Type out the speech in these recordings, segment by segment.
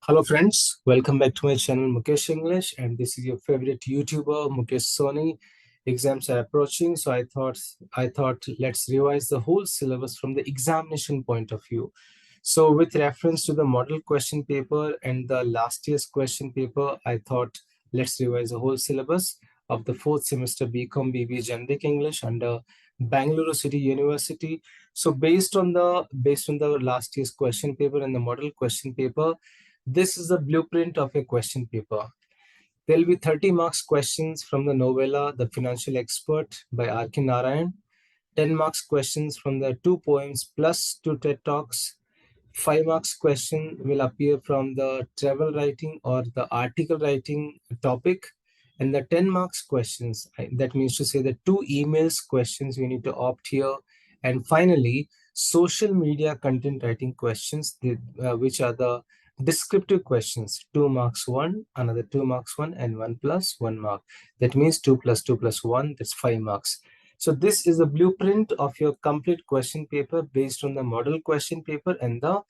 Hello friends, welcome back to my channel Mukesh English, and this is your favorite YouTuber Mukesh SONI. Exams are approaching, so I thought let's revise the whole syllabus from the examination point of view. So with reference to the model question paper and the last year's question paper, I thought let's revise the whole syllabus of the fourth semester BCom BBA Generic English under Bangalore City University. So based on the last year's question paper and the model question paper, this is the blueprint of a question paper. There will be 30 marks questions from the novella The Financial Expert by R.K. Narayan, 10 marks questions from the two poems plus two TED Talks, 5 marks question will appear from the travel writing or the article writing topic, and the 10 marks questions, that means to say the two emails questions we need to opt here, and finally social media content writing questions, which are the descriptive questions. 2 marks 1, another 2 marks 1, and 1 plus 1 mark. That means 2 plus 2 plus 1, that's 5 marks. So this is the blueprint of your complete question paper based on the model question paper and the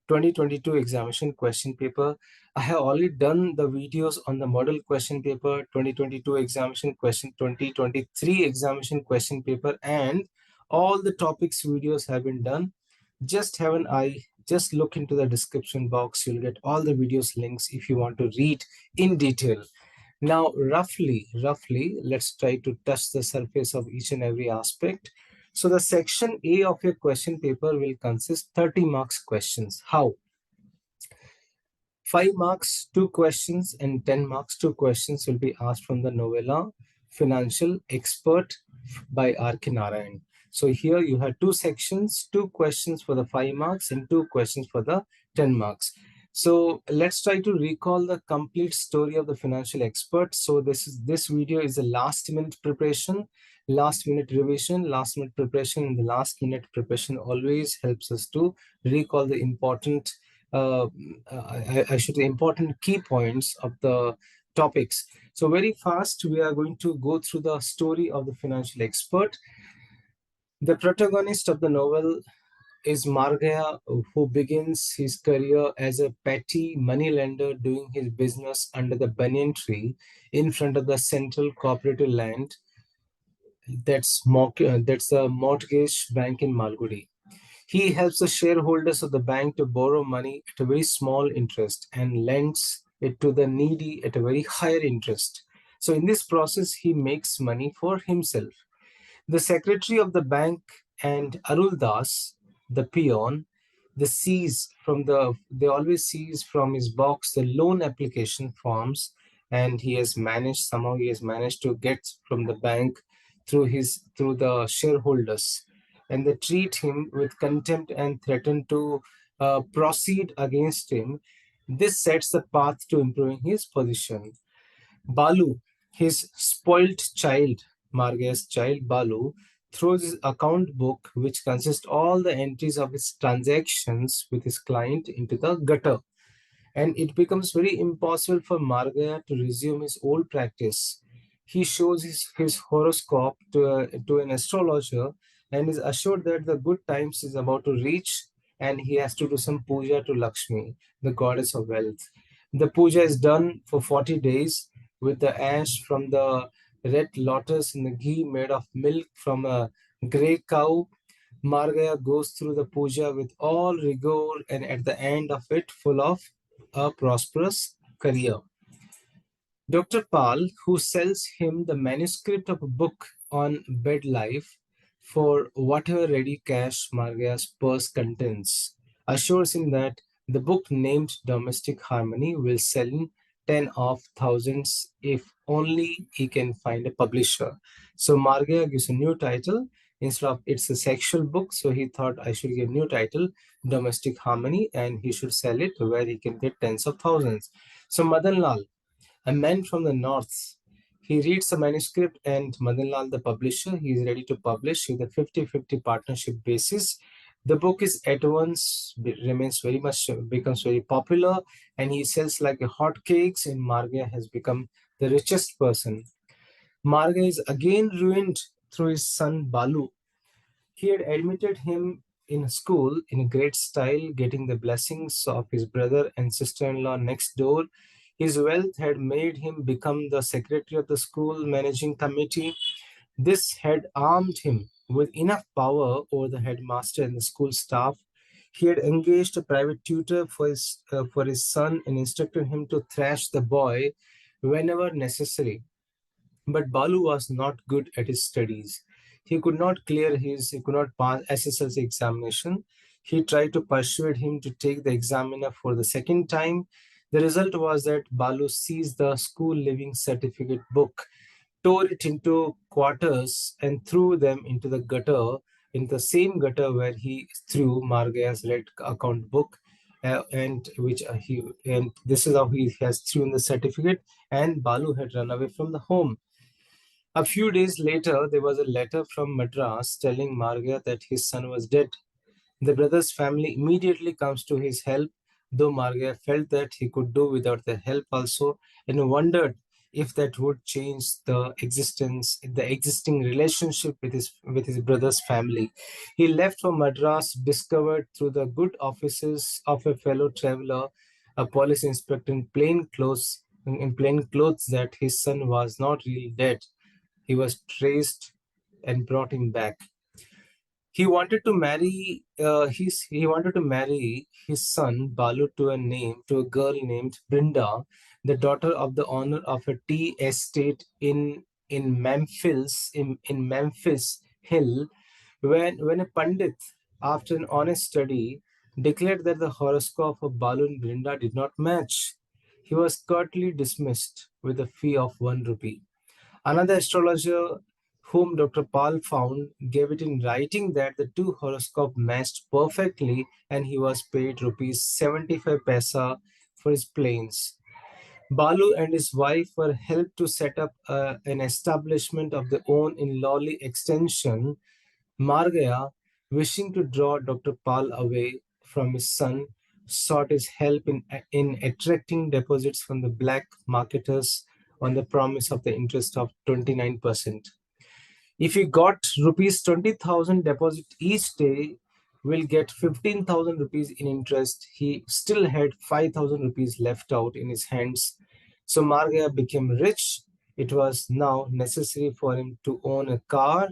2022 examination question paper. I have already done the videos on the model question paper, 2022 examination question, 2023 examination question paper, and all the topics videos have been done. Just have an eye, just look into the description box. You'll get all the videos links if you want to read in detail. Now, roughly, let's try to touch the surface of each and every aspect. So the section A of your question paper will consist 30 marks questions. How? 5 marks, 2 questions, and 10 marks, 2 questions will be asked from the novella Financial Expert by R.K. Narayan. So here you have 2 sections, 2 questions for the 5 marks and 2 questions for the 10 marks. So let's try to recall the complete story of the Financial Expert. So this video is a last minute preparation, last minute revision, last minute preparation, and the last minute preparation always helps us to recall the important important key points of the topics. So very fast, we are going to go through the story of the Financial Expert. The protagonist of the novel is Margaya, who begins his career as a petty moneylender doing his business under the banyan tree in front of the Central Cooperative Land. That's the mortgage bank in Malgudi. He helps the shareholders of the bank to borrow money at a very small interest and lends it to the needy at a very higher interest. So in this process, he makes money for himself. The secretary of the bank and Arul Das, the peon, they always seize from his box the loan application forms, and he has managed to get from the bank through the shareholders, and they treat him with contempt and threaten to proceed against him. This sets the path to improving his position. Balu, his spoilt child, Marga's child Balu, throws his account book, which consists all the entries of his transactions with his client, into the gutter. And it becomes very impossible for Marga to resume his old practice. He shows his horoscope to an astrologer and is assured that the good times is about to reach, and he has to do some puja to Lakshmi, the goddess of wealth. The puja is done for 40 days with the ash from the red lotus and the ghee made of milk from a grey cow. Margaya goes through the puja with all rigor, and at the end of it, full of a prosperous career. Dr. Pal, who sells him the manuscript of a book on bed life for whatever ready cash Margaya's purse contains, assures him that the book named Domestic Harmony will sell in 10 of thousands if only he can find a publisher. So Margaya gives a new title. Instead of it's a sexual book, so he thought I should give a new title, Domestic Harmony, and he should sell it where he can get tens of thousands. So Madan Lal, a man from the north, he reads the manuscript, and Madan Lal, the publisher, he is ready to publish with a 50-50 partnership basis. The book is at once becomes very popular, and he sells like a hotcakes, and Marga has become the richest person. Marga is again ruined through his son Balu. He had admitted him in school in great style, getting the blessings of his brother and sister-in-law next door. His wealth had made him become the secretary of the school managing committee. This had armed him with enough power over the headmaster and the school staff. He had engaged a private tutor for his son and instructed him to thrash the boy whenever necessary. But Balu was not good at his studies. He could not pass SSLC examination. He tried to persuade him to take the examiner for the second time. The result was that Balu seized the school living certificate book, tore it into quarters, and threw them into the gutter, in the same gutter where he threw Margaya's red account book, and this is how he has thrown the certificate. And Balu had run away from the home. A few days later, there was a letter from Madras telling Margaya that his son was dead. The brother's family immediately comes to his help, though Margaya felt that he could do without their help also, and wondered if that would change the existing relationship with his brother's family. He left for Madras, discovered through the good offices of a fellow traveler, a police inspector in plain clothes, that his son was not really dead. He was traced and brought him back. He wanted to marry his son Balu to a girl named Brinda, the daughter of the owner of a tea estate in Memphis Hill. When a pandit, after an honest study, declared that the horoscope of Balu and Brinda did not match, he was curtly dismissed with a fee of 1 rupee. Another astrologer, whom Dr. Paul found, gave it in writing that the two horoscopes matched perfectly, and he was paid rupees 75 paisa for his planes. Balu and his wife were helped to set up an establishment of their own in Lawley Extension. Margaya, wishing to draw Dr. Pal away from his son, sought his help in attracting deposits from the black marketers on the promise of the interest of 29%. If he got rupees 20,000 deposit each day, will get 15,000 rupees in interest. He still had 5,000 rupees left out in his hands. So Margaya became rich. It was now necessary for him to own a car.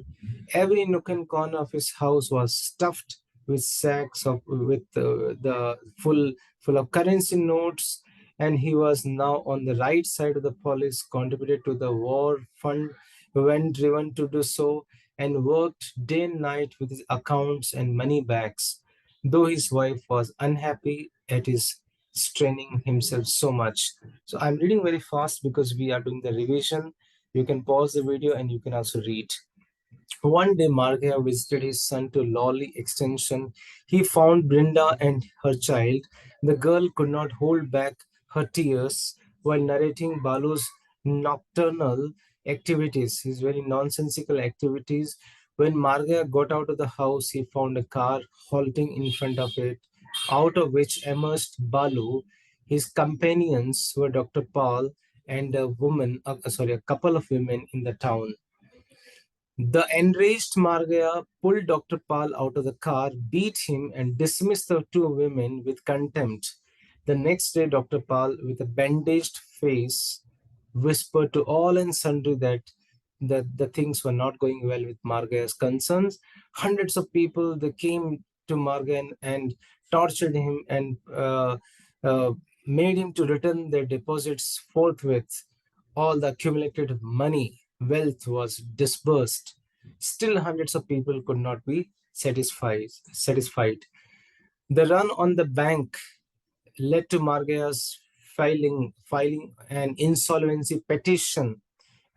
Every nook and corner of his house was stuffed with sacks of with the full of currency notes, and he was now on the right side of the police, contributed to the war fund when driven to do so, and worked day and night with his accounts and money bags, though his wife was unhappy at his straining himself so much. So I'm reading very fast because we are doing the revision. You can pause the video and you can also read. One day, Margaya visited his son to Lawley Extension. He found Brinda and her child. The girl could not hold back her tears while narrating Balu's nocturnal activities, his very nonsensical activities. When Margaya got out of the house, he found a car halting in front of it, out of which emerged Balu. His companions were Dr. Paul and a couple of women in the town. The enraged Margaya pulled Dr. Pal out of the car, beat him, and dismissed the two women with contempt. The next day, Dr. Pal, with a bandaged face, whispered to all and sundry that the things were not going well with Margaya's concerns. Hundreds of people they came to Margaya and tortured him and uh, made him to return their deposits forthwith. All the accumulated money, wealth was disbursed. Still, hundreds of people could not be satisfied. The run on the bank led to Margaya's filing an insolvency petition,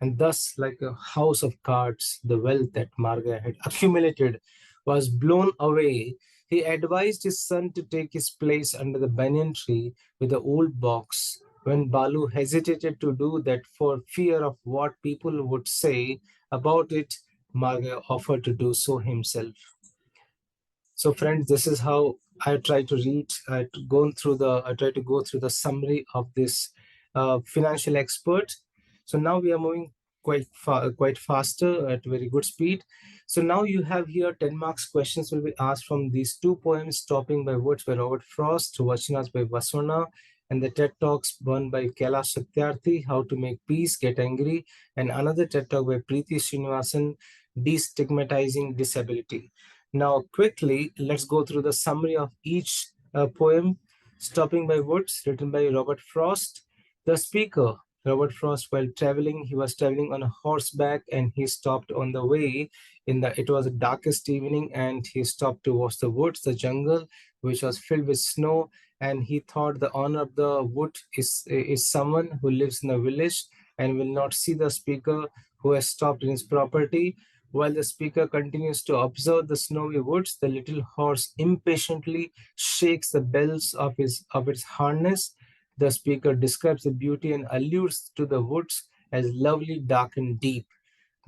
and thus, like a house of cards, the wealth that Margaya had accumulated was blown away. He advised his son to take his place under the banyan tree with the old box. When Balu hesitated to do that for fear of what people would say about it, Margaya offered to do so himself. So, friends, this is how I try to read. I try to go through the summary of this financial expert. So now we are moving quite faster at very good speed. So now you have here 10 marks questions will be asked from these two poems, Stopping by Words by Robert Frost, Vachanas by Basavanna, and the TED Talks one by Kailash Satyarthi, How to Make Peace, Get Angry, and another TED Talk by Preethi Srinivasan, Destigmatizing Disability. Now quickly, let's go through the summary of each poem. Stopping by Woods, written by Robert Frost. The speaker, Robert Frost, while traveling, he was traveling on a horseback and he stopped on the way. It was the darkest evening and he stopped to watch the woods, the jungle, which was filled with snow. And he thought the owner of the wood is someone who lives in a village and will not see the speaker who has stopped in his property. While the speaker continues to observe the snowy woods, the little horse impatiently shakes the bells of its harness. The speaker describes the beauty and alludes to the woods as lovely, dark, and deep,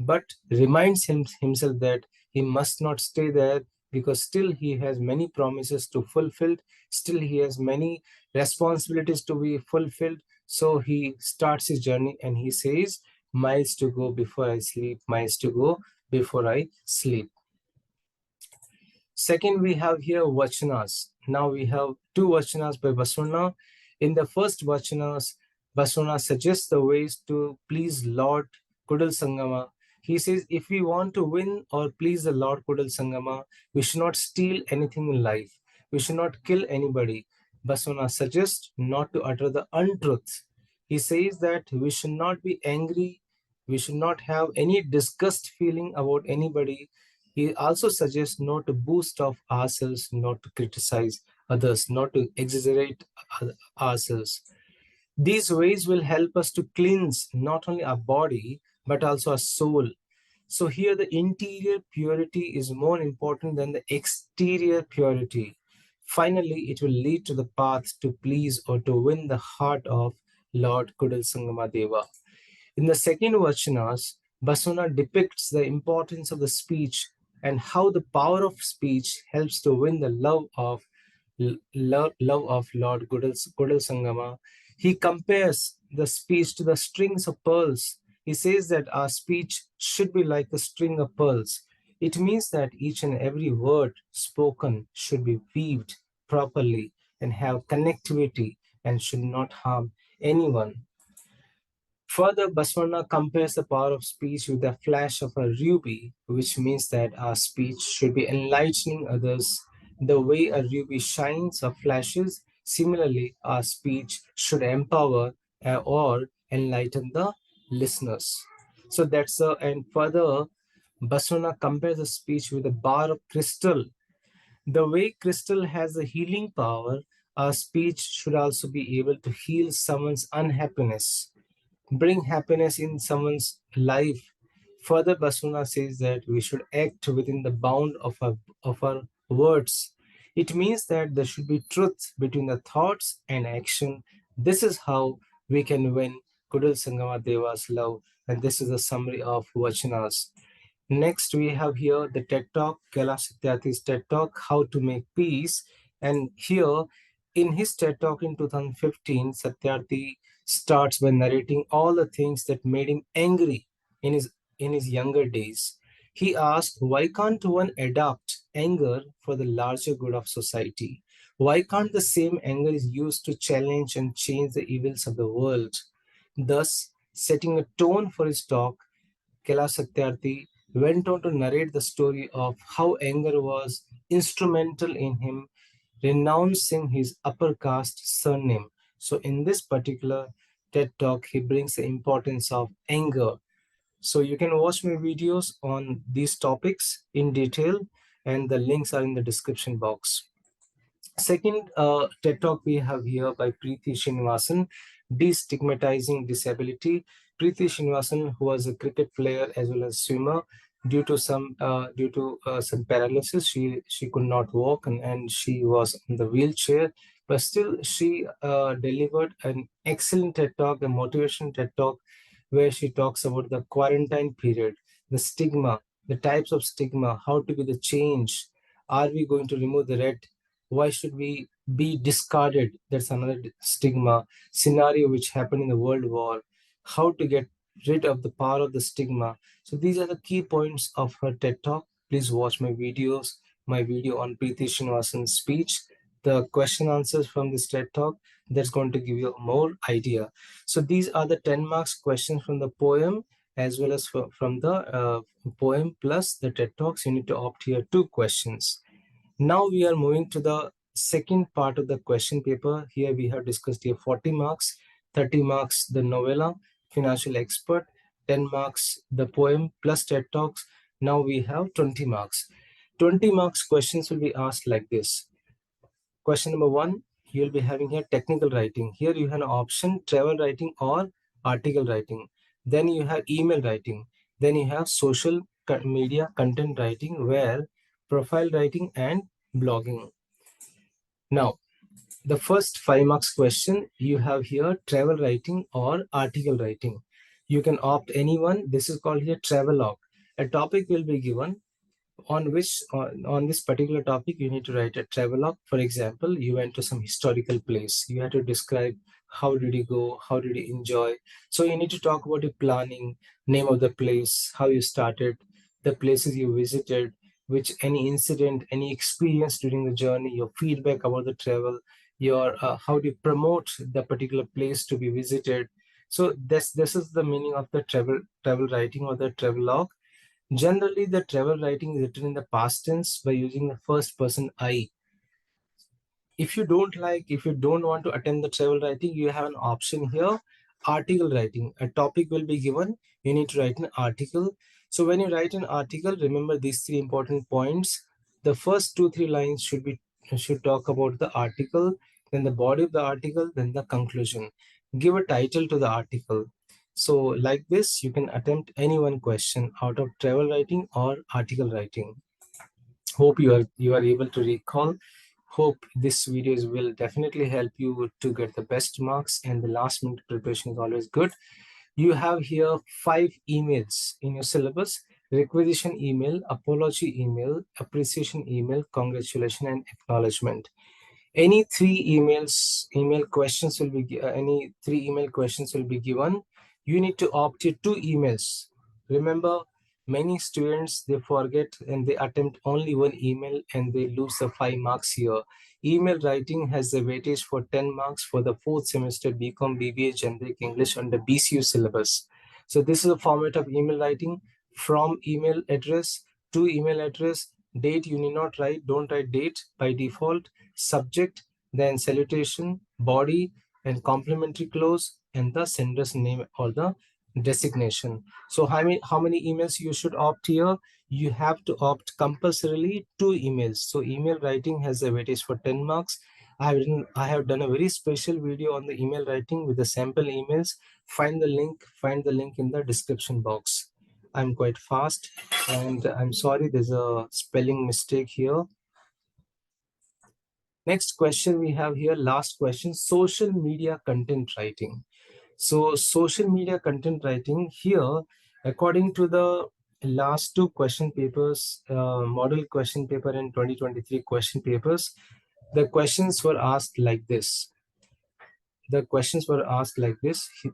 but reminds himself that he must not stay there because still he has many promises to fulfill, still he has many responsibilities to be fulfilled. So he starts his journey and he says, miles to go before I sleep, miles to go before I sleep. Second, we have here Vachanas. Now we have two Vachanas by Basavanna. In the first Vachanas, Basavanna suggests the ways to please Lord Kudal Sangama. He says, if we want to win or please the Lord Kudal Sangama, we should not steal anything in life. We should not kill anybody. Basavanna suggests not to utter the untruth. He says that we should not be angry. We should not have any disgust feeling about anybody. He also suggests not to boast of ourselves, not to criticize others, not to exaggerate ourselves. These ways will help us to cleanse not only our body, but also our soul. So here the interior purity is more important than the exterior purity. Finally, it will lead to the path to please or to win the heart of Lord Kudal Sangama Deva. In the second Vachanas, Basavanna depicts the importance of the speech and how the power of speech helps to win the love of Lord Kudal Sangama. He compares the speech to the strings of pearls. He says that our speech should be like a string of pearls. It means that each and every word spoken should be weaved properly and have connectivity and should not harm anyone. Further, Basavanna compares the power of speech with the flash of a ruby, which means that our speech should be enlightening others the way a ruby shines or flashes. Similarly, our speech should empower or enlighten the listeners. So and further, Basavanna compares the speech with a bar of crystal. The way crystal has a healing power, our speech should also be able to heal someone's unhappiness, bring happiness in someone's life. Further, Basuna says that we should act within the bound of our words. It means that there should be truth between the thoughts and action. This is how we can win Kudal Sangama Deva's love. And this is a summary of Vachanas. Next, we have here the TED Talk, Kailash Satyarthi's TED Talk, How to Make Peace. And here, in his TED Talk in 2015, Satyarthi starts by narrating all the things that made him angry in his younger days. He asked, why can't one adopt anger for the larger good of society? Why can't the same anger is used to challenge and change the evils of the world? Thus, setting a tone for his talk, Kailash Satyarthi went on to narrate the story of how anger was instrumental in him renouncing his upper caste surname. So in this particular TED Talk, he brings the importance of anger. So you can watch my videos on these topics in detail, and the links are in the description box. Second TED Talk we have here by Preethi Srinivasan, Destigmatizing Disability. Preethi Srinivasan, who was a cricket player as well as swimmer, due to some paralysis, she could not walk and she was in the wheelchair. But still, she delivered an excellent TED Talk, a motivation TED Talk, where she talks about the quarantine period, the stigma, the types of stigma, how to be the change. Are we going to remove the red? Why should we be discarded? That's another stigma scenario which happened in the World War. How to get rid of the power of the stigma. So these are the key points of her TED Talk. Please watch my videos, my video on Preethi Srinivasan's speech, the question answers from this TED Talk. That's going to give you more idea. So these are the 10 marks questions from the poem, as well as from the poem plus the TED Talks. You need to opt here 2 questions. Now we are moving to the second part of the question paper. Here we have discussed here 40 marks, 30 marks the novella, financial expert, 10 marks the poem plus TED Talks. Now we have 20 marks. 20 marks questions will be asked like this. Question number 1, you'll be having here technical writing. Here you have an option travel writing or article writing. Then you have email writing. Then you have social media content writing, where profile writing and blogging. Now, the first 5 marks question, you have here travel writing or article writing. You can opt anyone. This is called here travelogue. A topic will be given on which on this particular topic you need to write a travelogue. For example, you went to some historical place, you have to describe how did you go, how did you enjoy. So you need to talk about your planning, name of the place, how you started, the places you visited, which any incident, any experience during the journey, your feedback about the travel, your how do you promote the particular place to be visited. So this is the meaning of the travel writing or the travelogue. Generally, the travel writing is written in the past tense by using the first person I. If you don't want to attempt the travel writing, you have an option here, article writing. A topic will be given, you need to write an article. So when you write an article, remember these 3 important points. The first 2-3 lines should talk about the article, then the body of the article, then the conclusion. Give a title to the article. So like this, you can attempt any one question out of travel writing or article writing. Hope you are able to recall. Hope this videos will definitely help you to get the best marks, and the last minute preparation is always good. You have here 5 emails in your syllabus: requisition email, apology email, appreciation email, congratulation, and acknowledgement. Any 3 email questions will be any 3 email questions will be given. You need to opt to 2 emails. Remember, many students, they forget and they attempt only one email and they lose the 5 marks here. Email writing has the weightage for 10 marks for the 4th semester BCom BBA Generic English under BCU syllabus. So this is a format of email writing: from email address to email address. Date you need not write, don't write date by default. Subject, then salutation, body, and complimentary clause, and the sender's name or the designation. So how many emails you should opt here? You have to opt compulsorily 2 emails. So email writing has a weightage for 10 marks. I have done a very special video on the email writing with the sample emails. Find the link in the description box. I'm quite fast, and I'm sorry there's a spelling mistake here. Next question we have here, last question, social media content writing. So social media content writing here, according to the last 2 question papers, model question paper and 2023 question papers, the questions were asked like this.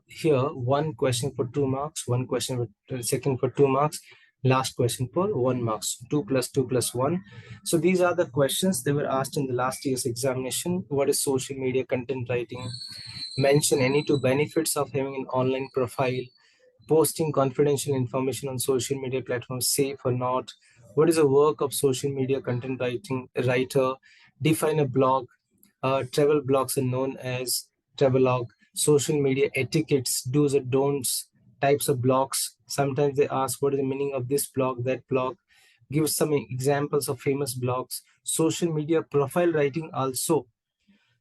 Here, 1 question for 2 marks, 1 question for second for 2 marks, last question for 1 marks, 2 plus 2 plus 1. So these are the questions they were asked in the last year's examination. What is social media content writing? Mention any 2 benefits of having an online profile. Posting confidential information on social media platforms, safe or not? What is the work of social media content writer? Define a blog. Travel blogs are known as travelogue. Social media etiquettes, do's or don'ts, types of blogs. Sometimes they ask what is the meaning of this blog, that blog. Give some examples of famous blogs. Social media profile writing also.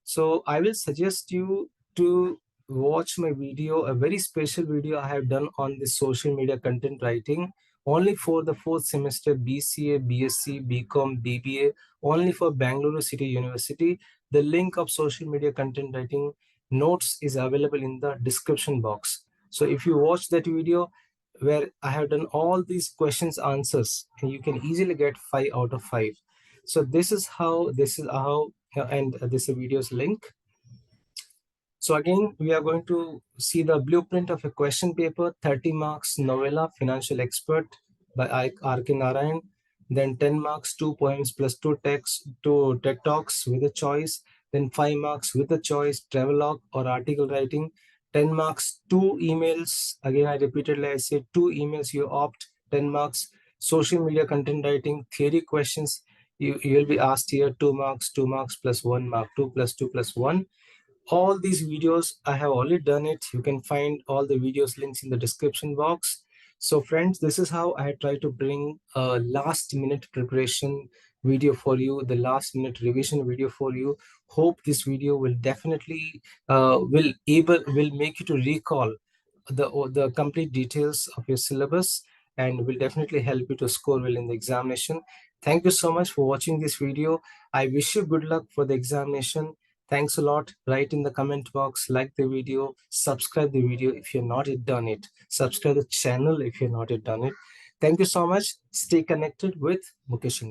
So I will suggest you to watch my video, a very special video I have done on the social media content writing, only for the 4th semester BCA, BSc, BCom, BBA, only for Bangalore City University. The link of social media content writing notes is available in the description box. So if you watch that video where I have done all these questions answers, and you can easily get 5 out of 5. So this is how, and this is a video's link. So again, we are going to see the blueprint of a question paper, 30 marks novella, Financial Expert by R.K. Narayan. Then 10 marks, 2 poems plus two TED Talks with a choice. Then 5 marks with a choice, travelogue or article writing. 10 marks, 2 emails. Again, I repeatedly I say 2 emails you opt, 10 marks. Social media content writing, theory questions. You will be asked here 2 marks, 2 marks plus 1 mark, 2 plus 2 plus 1. All these videos I have already done it. You can find all the videos links in the description box. So friends, this is how I try to bring a last minute preparation video for you, the last minute revision video for you. Hope this video will definitely will make you to recall the complete details of your syllabus, and will definitely help you to score well in the examination. Thank you so much for watching this video. I wish you good luck for the examination. Thanks a lot. Write in the comment box, like the video, subscribe the video if you're not yet done it. Subscribe the channel if you're not yet done it. Thank you so much. Stay connected with Mukesh English.